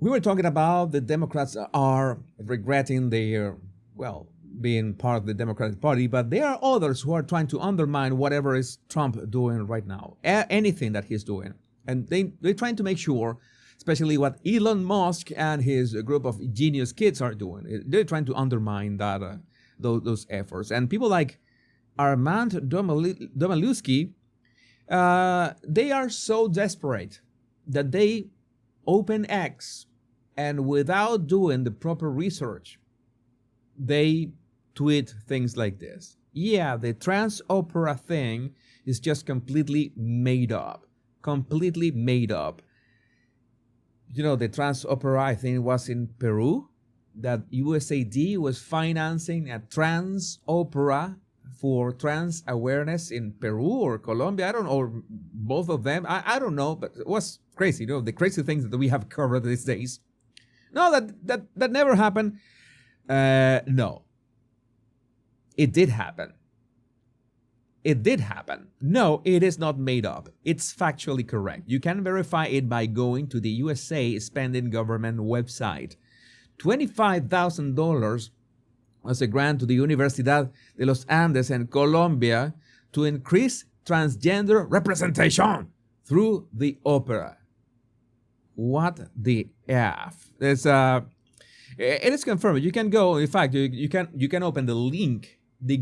We were talking about the Democrats are regretting their, well, being part of the Democratic Party, but there are others who are trying to undermine whatever is Trump doing right now, anything that he's doing. And they're trying to make sure, especially what Elon Musk and his group of genius kids are doing. They're trying to undermine that those efforts. And people like Armand Domalewski, they are so desperate that they open X, and without doing the proper research, they tweet things like this. Yeah, the trans opera thing is just completely made up. Completely made up. You know, the trans opera, I think, was in Peru, that USAID was financing a trans opera for trans awareness in Peru or Colombia. I don't know, or both of them. I don't know, but it was crazy. You know, the crazy things that we have covered these days. No, that never happened. No. It did happen. It did happen. No, it is not made up. It's factually correct. You can verify it by going to the USA Spending Government website. $25,000 as a grant to the Universidad de los Andes in Colombia to increase transgender representation through the opera. What the F? It is confirmed. You can go. In fact, you can open the link. The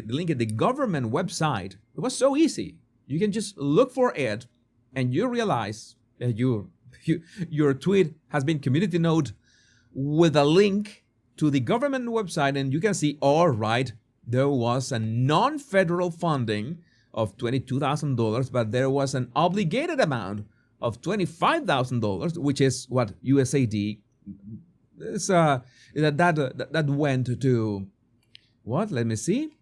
link at the government website. It was so easy. You can just look for it, and you realize that your tweet has been community noted with a link to the government website, and you can see, all right, there was a non-federal funding of $22,000, but there was an obligated amount of $25,000, which is what USAID is, that went to, what? Let me see.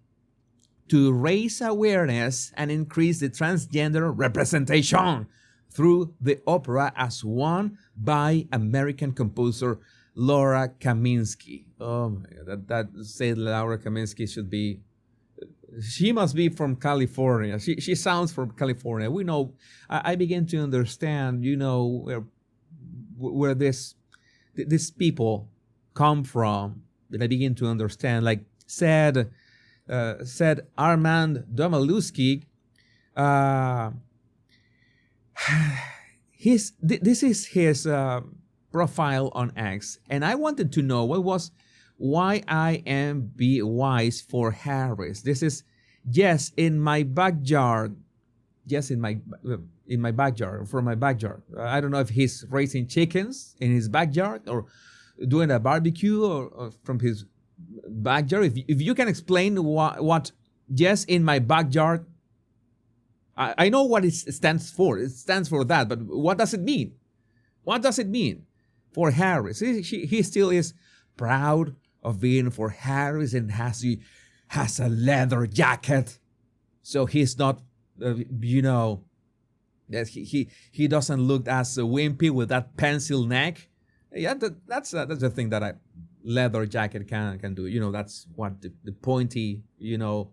To raise awareness and increase the transgender representation through the opera as won by American composer Laura Kaminsky. Oh my God, that said Laura Kaminsky should be, she must be from California. She sounds from California. We know, I begin to understand, you know, where these people come from. That I begin to understand, like said Armand Domalewski, this is his profile on X, and I wanted to know what was why I am be wise for Harris. This is yes in my backyard, yes in my backyard, from my backyard. I don't know if he's raising chickens in his backyard or doing a barbecue or from his backyard. If you can explain what yes in my backyard, I know what it stands for. It stands for that, but what does it mean? What does it mean for Harris? He still is proud of being for Harris and has a leather jacket, so he's not, that he doesn't look as wimpy with that pencil neck. Yeah, that's the thing that a leather jacket can do. You know, that's what the pointy, the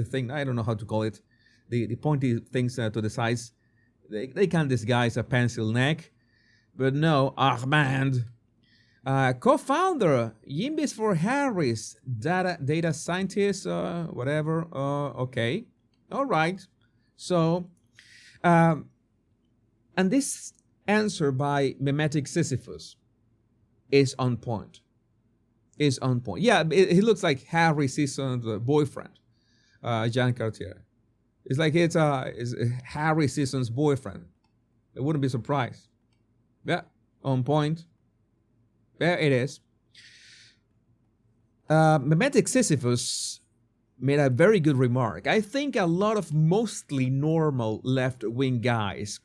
thing, I don't know how to call it, the pointy things to the sides, they can disguise a pencil neck. But no, Armand, co-founder, Yimbis for Harris, data scientist, whatever. Okay, all right. So, and this answer by Mimetic Sisyphus is on point. Yeah, he looks like Harry Season's boyfriend, Jean Cartier. It's like it's Harry Season's boyfriend. I wouldn't be surprised. Yeah, on point. There it is. Mimetic Sisyphus made a very good remark. I think a lot of mostly normal left-wing guys,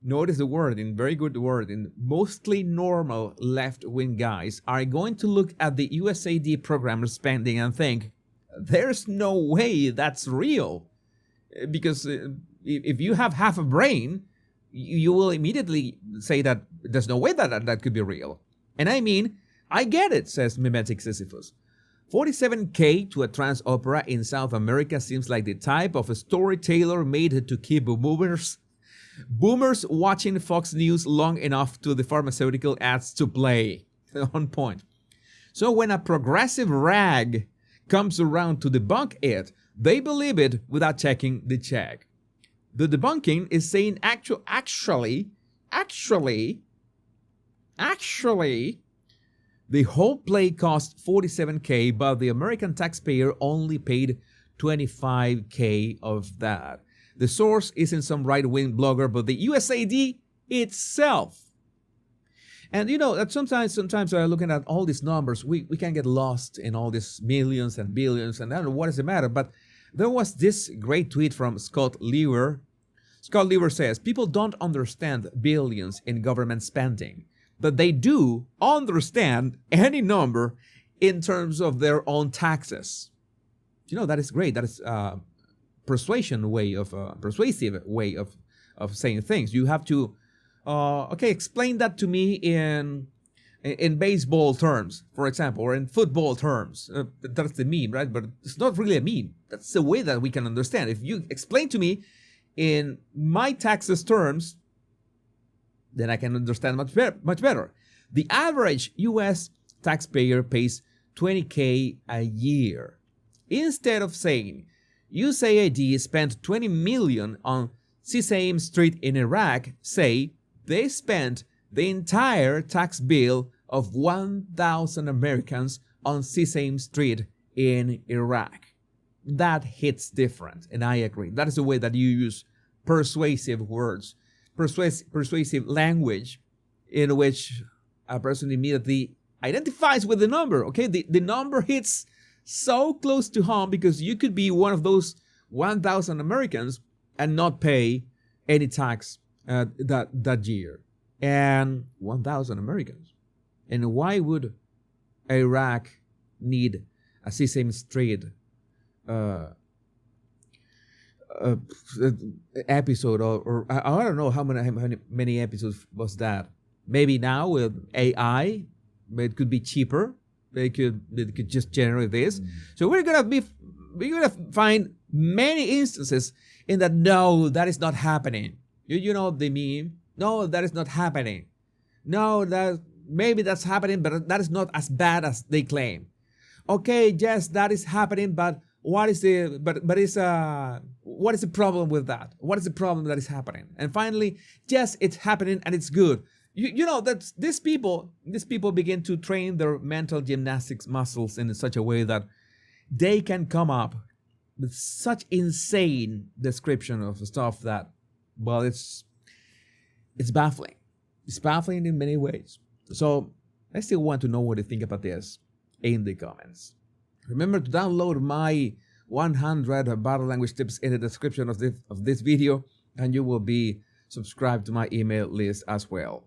notice the word, in very good word, in mostly normal left-wing guys are going to look at the USAID program spending and think, there's no way that's real. Because if you have half a brain, you will immediately say that there's no way that could be real. And I mean, I get it, says Mimetic Sisyphus. $47K to a trans opera in South America seems like the type of a storyteller made to keep boomers Boomers watching Fox News long enough to the pharmaceutical ads to play. On point. So when a progressive rag comes around to debunk it, they believe it without checking the check. The debunking is saying actually, the whole play cost $47K, but the American taxpayer only paid $25K of that. The source isn't some right-wing blogger, but the USAID itself. And you know that sometimes looking at all these numbers, we can get lost in all these millions and billions, and I don't know what is the matter. But there was this great tweet from Scott Lewer. Scott Lewer says, people don't understand billions in government spending, but they do understand any number in terms of their own taxes. You know, that is great. That is persuasive way of saying things. You have to explain that to me in baseball terms, for example, or in football terms. That's the meme, right? But it's not really a meme. That's the way that we can understand. If you explain to me in my taxes terms, then I can understand much better. The average U.S. taxpayer pays $20K a year. Instead of saying USAID spent $20 million on Sesame Street in Iraq, say they spent the entire tax bill of 1,000 Americans on Sesame Street in Iraq. That hits different, and I agree. That is the way that you use persuasive words, persuasive language, in which a person immediately identifies with the number. Okay, the number hits so close to home because you could be one of those 1,000 Americans and not pay any tax that year. And 1,000 Americans. And why would Iraq need a Sesame Street episode, or I don't know how many episodes was that. Maybe now with AI, it could be cheaper. It could just generate this. So we're gonna find many instances in that. No, that is not happening. You know the meme. No, that is not happening. No, that maybe that's happening, but that is not as bad as they claim. Okay, yes, that is happening, but what is the problem with that? What is the problem that is happening? And finally, yes, it's happening and it's good. You know that these people begin to train their mental gymnastics muscles in such a way that they can come up with such insane description of stuff that, well, it's baffling. It's baffling in many ways. So I still want to know what you think about this in the comments. Remember to download my 100 body language tips in the description of this video, and you will be subscribed to my email list as well.